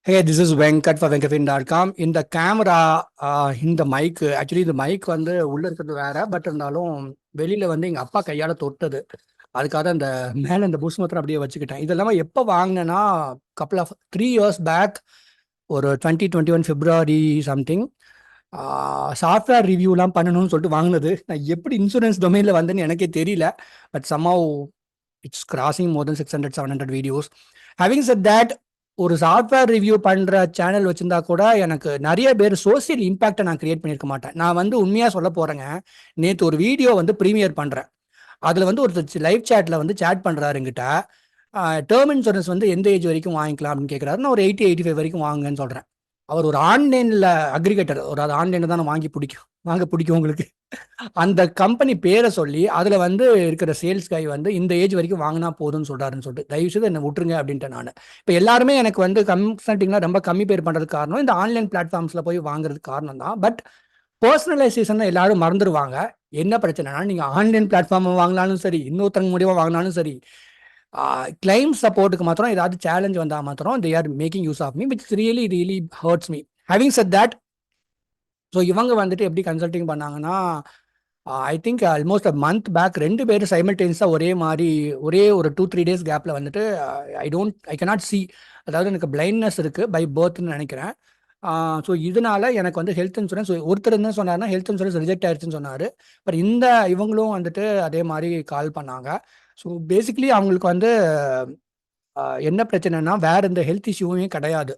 Hey, this is Venkat for venkatfin.com. இந்த camera இந்த மைக்கு actually இந்த மைக் வந்து உள்ள இருக்கிறது வேற, பட் இருந்தாலும் வெளியில வந்து எங்க அப்பா கையால தொட்டது. அதுக்காக அந்த மேல இந்த புஷ் மாத்திரம் அப்படியே வச்சுக்கிட்டேன். இது இல்லாமல் எப்போ வாங்கினேன்னா கப்பல் ஆஃப் 3 years பேக், ஒரு 2021 February சம்திங். சாஃப்ட்வேர் ரிவ்யூலாம் பண்ணணும்னு சொல்லிட்டு வாங்கினது. நான் எப்படி இன்சூரன்ஸ் டொமைனில் வந்தேன்னு எனக்கே தெரியல. But somehow it's crossing more then 600-700 videos. Having set that, ஒரு சாஃப்ட்வேர் ரிவ்யூ பண்ற சேனல் வச்சிருந்தா கூட எனக்கு நிறைய பேர் சோசியல் இம்பாக்டை நான் கிரியேட் பண்ணியிருக்க மாட்டேன். நான் வந்து உண்மையா சொல்ல போறேங்க. நேற்று ஒரு வீடியோ வந்து ப்ரீமியர் பண்றேன். அதுல வந்து ஒரு லைவ் சேட்ல வந்து சேட் பண்றாரு என்கிட்ட. டேர்ம் இன்சூரன்ஸ் வந்து எந்த ஏஜ் வரைக்கும் வாங்கிக்கலாம் அப்படின்னு கேட்குறாரு. நான் ஒரு 80-85 வரைக்கும் வாங்குங்கன்னு சொல்றேன். அவர் ஒரு ஆன்லைன்ல அக்ரிகேட்டர், ஒரு அது ஆன்லைன்ல தான் வாங்க பிடிக்கும் உங்களுக்கு. அந்த கம்பெனி பேரை சொல்லி அதுல வந்து இருக்கிற சேல்ஸ் கை வந்து இந்த ஏஜ் வரைக்கும் வாங்கினா போதும்னு சொல்றாருன்னு சொல்லிட்டு தயவு செய்து என்ன விட்டுருங்க அப்படின்ட்டு. நான் இப்போ எல்லாருமே எனக்கு வந்து கன்சல்டிங்லாம் ரொம்ப கம்மி பேர் பண்றதுக்கு காரணம் இந்த ஆன்லைன் பிளாட்ஃபார்ம்ஸ்ல போய் வாங்குறதுக்கு காரணம் தான். பட் பர்சனலைசேஷன் எல்லாரும் மறந்துடுவாங்க. என்ன பிரச்சனைனா, நீங்க ஆன்லைன் பிளாட்ஃபார்ம் வாங்கினாலும் சரி, இன்னொருத்தங்க மூலியமா வாங்கினாலும் சரி, கிளைம் சப்போர்ட்டுக்கு மாத்திரம் ஏதாவது சேலஞ்ச் வந்தா மாத்திரம் they are making use of me, which really hurts me. Having said that, so இவங்க வந்துட்டு எப்படி கன்சல்டிங் பண்ணாங்கன்னா, I think almost month back 2 பேரும் சைமல்டேனியஸாக ஒரே மாதிரி ஒரே ஒரு 2-3 days கேப்பில் வந்துட்டு ஐ cannot see, அதாவது எனக்கு பிளைண்ட்னஸ் இருக்குது பை பர்த்னு நினைக்கிறேன். ஸோ இதனால எனக்கு வந்து ஹெல்த் இன்சூரன்ஸ் ஒருத்தர் என்ன சொன்னார்னா ஹெல்த் இன்சூரன்ஸ் ரிஜெக்ட் ஆயிடுச்சுன்னு சொன்னார். பட் இவங்களும் வந்துட்டு அதே மாதிரி கால் பண்ணாங்க. ஸோ பேசிக்கலி அவங்களுக்கு வந்து என்ன பிரச்சனைனா வேற எந்த ஹெல்த் இஷ்யூவும் கிடையாது.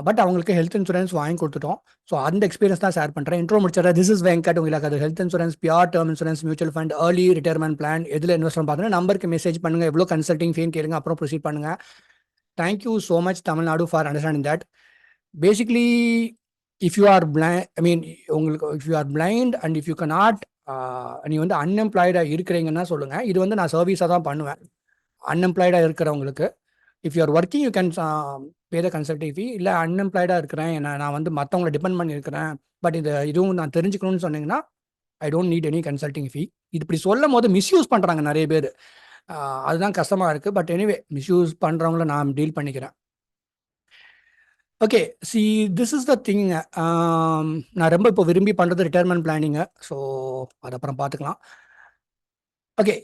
பட் அவங்களுக்கு ஹெல்த் இன்சூரன்ஸ் வாங்கி கொடுத்துட்டோம். ஸோ அந்த எக்ஸ்பீரியன்ஸ் தான் ஷேர் பண்ணுறேன். இன்ட்ரோ முடிச்சிடறேன். This is Venkat. உங்களுக்கு அது health insurance, pure term insurance, mutual fund, early retirement plan, எதில் இன்வெஸ்ட் பார்த்தீங்கன்னா நம்பருக்கு மெசேஜ் பண்ணுங்க. எவ்வளோ கன்சல்டிங் ஃபீன் கேளுங்க, அப்புறம் ப்ரொசீட் பண்ணுங்க. Thank you so much Tamil Nadu for understanding that. Basically if you are blind, I mean உங்களுக்கு if you are blind and if you cannot, நீ வந்து அன்எம்ப்ளாய்டாக இருக்கிறீங்கன்னா சொல்லுங்கள். இது வந்து நான் சர்வீஸாக தான் பண்ணுவேன் அன்எம்ப்ளாய்டாக இருக்கிறவங்களுக்கு. If you are working you can pay the consulting fee. இல்லை அன்எம்ப்ளாய்டாக இருக்கிறேன், நான் வந்து மற்றவங்களை டிபெண்ட் பண்ணியிருக்கிறேன், பட் இதுவும் நான் தெரிஞ்சுக்கணும்னு சொன்னீங்கன்னா I don't need any consulting fee. இது இப்படி சொல்லும் போது மிஸ்யூஸ் பண்ணுறாங்க நிறைய பேர். அதுதான் கஷ்டமாக இருக்குது. பட் எனிவே, மிஸ்யூஸ் பண்ணுறவங்கள நான் டீல் பண்ணிக்கிறேன். Okay, see this is the thing. நான் ரொம்ப இப்போ விரும்பி பண்ணுறது ரிட்டையர்மெண்ட் பிளானிங்கு. ஸோ அது அப்புறம் பார்த்துக்கலாம். ஓகே,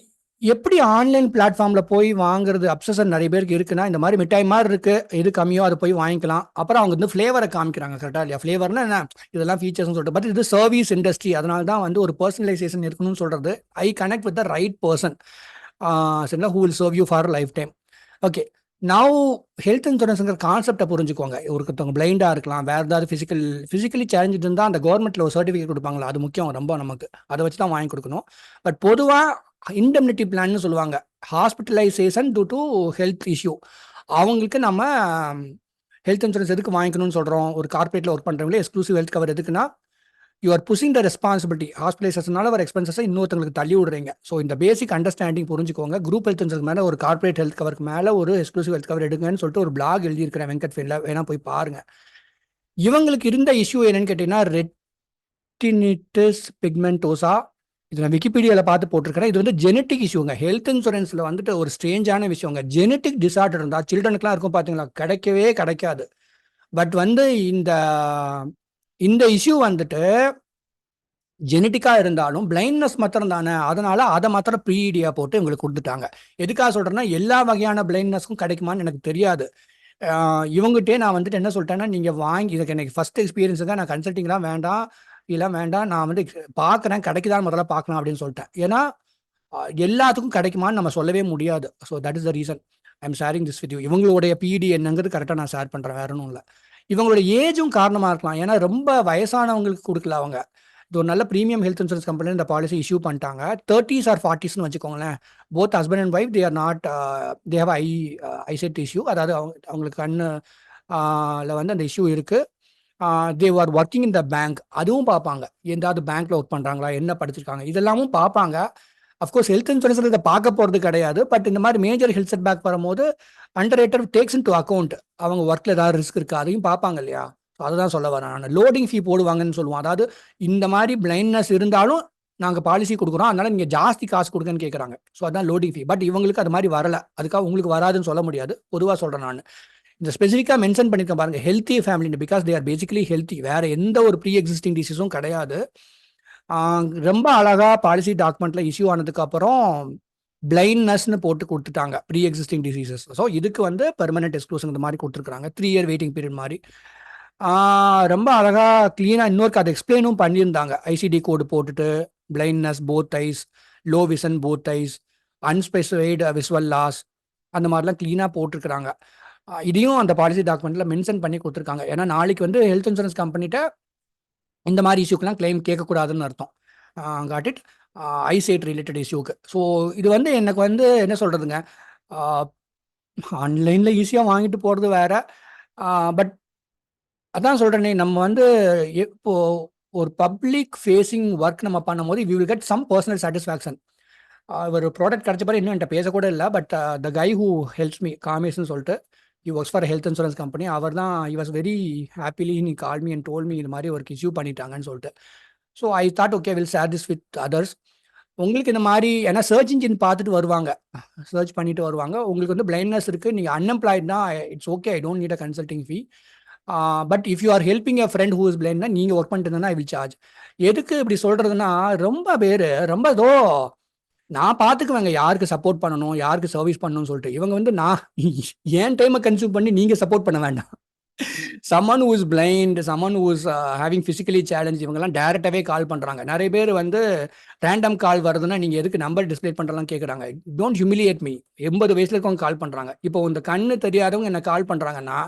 எப்படி ஆன்லைன் பிளாட்ஃபார்மில் போய் வாங்குறது அப்சஷன் நிறைய பேருக்கு இருக்குன்னா, இந்த மாதிரி மிட்டாய் மாதிரி இருக்கு, எது கம்மியோ அதை போய் வாங்கிக்கலாம். அப்புறம் அவங்க வந்து ஃப்ளேவரை காமிக்கிறாங்க. கரெக்டாக இல்லையா? ஃப்ளேவர்னா என்ன, இதெல்லாம் ஃபீச்சர்ஸ்னு சொல்லிட்டு. பட் இது சர்வீஸ் இண்டஸ்ட்ரி, அதனால தான் வந்து ஒரு பர்சனலைசேஷன் இருக்கணும்னு சொல்றது. I connect with the right person, சரிங்களா, who will serve you for life time. Okay, now health இன்சூரன்ஸுங்கிற கான்செப்டை புரிஞ்சுக்கோங்க. ஒருத்தவங்க பிளைண்டாக இருக்கலாம், வேறு ஏதாவது ஃபிசிக்கலி சேலஞ்சு இருந்தால் அந்த கவர்மெண்ட்டில் ஒரு சர்டிஃபிகேட் கொடுப்பாங்களா, அது முக்கியம் ரொம்ப நமக்கு. அதை வச்சு தான் வாங்கி கொடுக்கணும். பட் பொதுவாக இண்டெம்னிட்டி பிளான்னு சொல்லுவாங்க, hospitalisation due to health issue. அவங்களுக்கு நம்ம ஹெல்த் இன்சூரன்ஸ் எதுக்கு வாங்கிக்கணும்னு சொல்கிறோம்? ஒரு கார்பரேட்டில் ஒர்க் பண்ணுறவங்களே எக்ஸ்க்ளூசிவ் ஹெல்த் கவர் எதுக்குன்னா, you are pushing the responsibility. ஹாஸ்பிட்டலைசேஷனால வர எக்ஸ்பென்சஸை இன்னொருத்தங்களுக்கு தள்ளி விடுறீங்க. ஸோ இந்த பேசிக் அண்டர்ஸ்டாண்டிங் புரிஞ்சுக்கோங்க. குரூப் ஹெல்த் இன்சூரன்ஸ் மேலே ஒரு கார்பரேட் ஹெல்த் கவருக்கு மேலே ஒரு எக்ஸ்க்ளூசிவ் ஹெல்த் கவர் எடுங்கன்னு சொல்லிட்டு ஒரு பிளாக் எழுதியிருக்கிறேன் வெங்கட் ஃபீல்டில், வேணா போய் பாருங்க. இவங்களுக்கு இருந்த இஷ்யூ என்னன்னு கேட்டீங்கன்னா, ரெட்டினிட்டிஸ் பிக்மெண்டோசா. இது நான் விக்கிபீடியாவில் பார்த்து போட்டிருக்கிறேன். இது வந்து ஜெனட்டிக் இஷ்யூங்க. ஹெல்த் இன்சூரன்ஸில் வந்துட்டு ஒரு ஸ்ட்ரேஞ்சான விஷயங்க. ஜெனட்டிக் டிசார்டர் இருந்தால் சில்ட்ரனுக்குலாம் இருக்கும் பார்த்தீங்களா, கிடைக்கவே கிடைக்காது. பட் வந்து இந்த இஷ்யூ வந்துட்டு ஜெனட்டிக்காக இருந்தாலும் பிளைண்ட்னஸ் மாத்திரம் தானே, அதனால அதை மாத்திரம் ப்ரீடியா போட்டு உங்களுக்கு கொடுத்துட்டாங்க. எதுக்காக சொல்கிறேன்னா, எல்லா வகையான பிளைண்ட்னஸ்க்கும் கிடைக்குமான்னு எனக்கு தெரியாது. இவங்ககிட்டே நான் வந்துட்டு என்ன சொல்லிட்டேன்னா, நீங்கள் வாங்கி, இதுக்கு எனக்கு ஃபர்ஸ்ட் எக்ஸ்பீரியன்ஸுங்க, நான் கன்சல்டிங்லாம் வேண்டாம், இதெல்லாம் வேண்டாம், நான் வந்து பார்க்குறேன், கிடைக்குதான்னு முதல்ல பார்க்கலாம் அப்படின்னு சொல்லிட்டேன். ஏன்னா எல்லாத்துக்கும் கிடைக்குமான்னு நம்ம சொல்லவே முடியாது. So that is the reason I am sharing this with you. இவங்களுடைய பிடி என்னங்கிறது கரெக்டாக நான் ஷேர் பண்ணுறேன், வேற ஒன்றும் இல்லை. இவங்களுடைய ஏஜும் காரணமாக இருக்கலாம். ஏன்னா ரொம்ப வயசானவங்களுக்கு கொடுக்கல அவங்க. இது ஒரு நல்ல ப்ரீமியம் ஹெல்த் இன்சூரன்ஸ் கம்பெனி இந்த பாலிசி இஷ்யூ பண்ணிட்டாங்க. 30s or 40s வச்சுக்கோங்களேன். Both husband and wife, they are not, they have eyesight issue. அதாவது அவங்களுக்கு கண்ணு வந்து அந்த இஷ்யூ இருக்கு. They are working in the bank. அதுவும் பார்ப்பாங்க, எந்தாவது பேங்க்ல ஒர்க் பண்றாங்களா, என்ன படிச்சிருக்காங்க, இதெல்லாமும் பார்ப்பாங்க. அஃப்கோர்ஸ் ஹெல்த் இன்சூரன்ஸ் இதை பார்க்க போறது கிடையாது. பட் இந்த மாதிரி மேஜர் ஹெல்த் செட் பேக் வரும்போது அண்டர்ரேட்டர் டேக்ஸ் இன் டு அக்கௌண்ட். அவங்க ஒர்க்ல ஏதாவது ரிஸ்க் இருக்கு, அதையும் பார்ப்பாங்க இல்லையா? அதுதான் சொல்ல வரேன் நான். லோடிங் ஃபீ போடுவாங்கன்னு சொல்லுவோம். அதாவது இந்த மாதிரி பிளைண்ட்னஸ் இருந்தாலும் நாங்கள் பாலிசி கொடுக்குறோம், அதனால நீங்கள் ஜாஸ்தி காசு கொடுங்கன்னு கேட்குறாங்க. ஸோ அதான் லோடிங் ஃபீ. பட் இவங்களுக்கு அது மாதிரி வரல, அதுக்காக உங்களுக்கு வராதுன்னு சொல்ல முடியாது, பொதுவாக சொல்கிறேன் நான். இந்த ஸ்பெசிஃபிக்காக மென்ஷன் பண்ணியிருக்கேன் பாருங்க, ஹெல்த்தி ஃபேமிலின்னு. Because they are basically healthy. வேற எந்த ஒரு ப்ரீ எக்ஸிஸ்டிங் டிசீஸும் கிடையாது. ரொம்ப அழகா பாலிசி டாக்குமெண்ட்ல இஷ்யூ ஆனதுக்கு அப்புறம் பிளைண்ட்னஸ்னு போட்டு கொடுத்துட்டாங்க, ப்ரீ எக்ஸிஸ்டிங் டிசீசஸ். ஸோ இதுக்கு வந்து பெர்மனன்ட் எக்ஸ்க்ளூஷன் இந்த மாதிரி கொடுத்துருக்காங்க, 3 year வெயிட்டிங் பீரியட் மாதிரி. ரொம்ப அழகா கிளீனாக இன்னொருக்கு அதை எக்ஸ்பிளைனும் பண்ணியிருந்தாங்க. ஐசிடி கோடு போட்டுட்டு blindness both eyes, low vision both eyes, unspecified visual loss, அந்த மாதிரிலாம் கிளீனாக போட்டிருக்கிறாங்க. இதையும் அந்த பாலிசி டாக்குமெண்ட்டில் மென்ஷன் பண்ணி கொடுத்துருக்காங்க. ஏன்னா நாளைக்கு வந்து ஹெல்த் இன்சூரன்ஸ் கம்பெனிட்ட இந்த மாதிரி இஷ்யூக்கெலாம் கிளைம் கேட்கக்கூடாதுன்னு அர்த்தம். Got it. ஐசைட் ரிலேட்டட் இஷ்யூக்கு. ஸோ இது வந்து எனக்கு வந்து என்ன சொல்கிறதுங்க, ஆன்லைனில் ஈஸியாக வாங்கிட்டு போகிறது வேற. பட் அதான் சொல்கிறேனே, நம்ம வந்து இப்போ ஒரு பப்ளிக் ஃபேஸிங் ஒர்க் நம்ம பண்ணும்போது we will get some personal satisfaction. ஒரு ப்ராடக்ட் கிடச்ச பிறகு இன்னும் என்கிட்ட பேசக்கூட இல்லை. But the guy who helps me, காமேஷ்னு சொல்லிட்டு, he works for health insurance company. அவர் தான் ஹி வாஸ் வெரி ஹாப்பிலி நீ call me and told me இது மாதிரி ஒரு இஷ்யூ பண்ணிட்டாங்கன்னு சொல்லிட்டு. So I thought okay will share this with others. உங்களுக்கு இந்த மாதிரி, ஏன்னா சர்ச் இன்ஜின் பார்த்துட்டு வருவாங்க, சர்ச் பண்ணிட்டு வருவாங்க. உங்களுக்கு வந்து பிளைண்ட்னஸ் இருக்குது, நீங்கள் அன்எம்ப்ளாய்ட் தான், it's okay, I don't need a consulting fee. But if you are helping a friend who is பிளைண்ட்னா நீங்கள் ஒர்க் பண்ணிட்டு இருந்தேன்னா ஐ வில் சார்ஜ். எதுக்கு இப்படி சொல்கிறதுனா, ரொம்ப பேர் ரொம்ப ஏதோ நான் பார்த்துக்குவேங்க யாருக்கு சப்போர்ட் பண்ணணும், யாருக்கு சர்வீஸ் பண்ணணும்னு சொல்லிட்டு. இவங்க வந்து நான் என் டைமை கன்சியூம் பண்ணி நீங்கள் சப்போர்ட் பண்ண வேண்டாம். someone who is blind, someone who is having physically challenged, இவங்கெல்லாம் டேரெக்டாகவே கால் பண்ணுறாங்க. நிறைய பேர் வந்து ரேண்டம் கால் வருதுன்னா நீங்கள் எதுக்கு நம்பர் டிஸ்பிளே பண்ணுறலாம் கேட்குறாங்க. Don't humiliate me. 80 வயசுல இருக்கவங்க கால் பண்ணுறாங்க. இப்போ இந்த கண்ணு தெரியாதவங்க என்ன கால் பண்ணுறாங்கன்னா,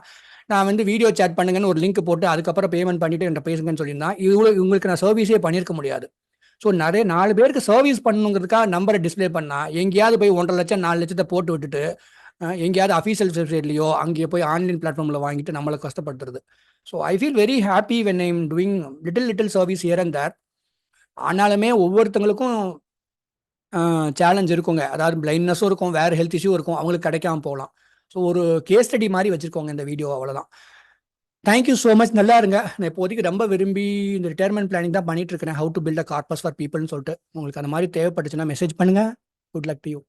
நான் வந்து வீடியோ சேட் பண்ணுங்கன்னு ஒரு லிங்க் போட்டு அதுக்கப்புறம் பேமெண்ட் பண்ணிட்டு என்கிட்ட பேசுங்கன்னு சொல்லியிருந்தா உங்களுக்கு நான் சர்வீஸே பண்ணியிருக்க முடியாது. ஸோ நிறைய 4 பேருக்கு சர்வீஸ் பண்ணணுங்கிறதுக்காக நம்பரை டிஸ்பிளே பண்ணால் எங்கேயாவது போய் 1.5 லட்சம் 4 லட்சத்தை போட்டு விட்டுட்டு எங்கேயாவது அஃபீஷியல் வெப்சைட்லையோ அங்கேயே போய் ஆன்லைன் பிளாட்ஃபார்மில் வாங்கிட்டு நம்மளை கஷ்டப்படுத்துறது. So I feel very happy when I am doing little service here and there. ஆனாலுமே ஒவ்வொருத்தங்களுக்கும் சேலஞ்ச் இருக்குங்க. அதாவது பிளைண்ட்னஸும் இருக்கும், வேறு ஹெல்த் இஷ்யூ இருக்கும், அவங்களுக்கு கிடைக்காம போகலாம். ஸோ ஒரு கேஸ் ஸ்டடி மாதிரி வச்சுருக்கோங்க இந்த வீடியோ, அவ்வளோதான். Thank you so much. நல்லா இருங்க. நான் இப்போதைக்கு ரொம்ப விரும்பி இந்த ரிட்டையர்மெண்ட் பிளானிங் தான் பண்ணிட்டு இருக்கேன், how to build a corpus for பீப்புள்னு சொல்லிட்டு. உங்களுக்கு அந்த மாதிரி தேவைப்பட்டுச்சுன்னா மெசேஜ் பண்ணுங்கள். Good luck to you.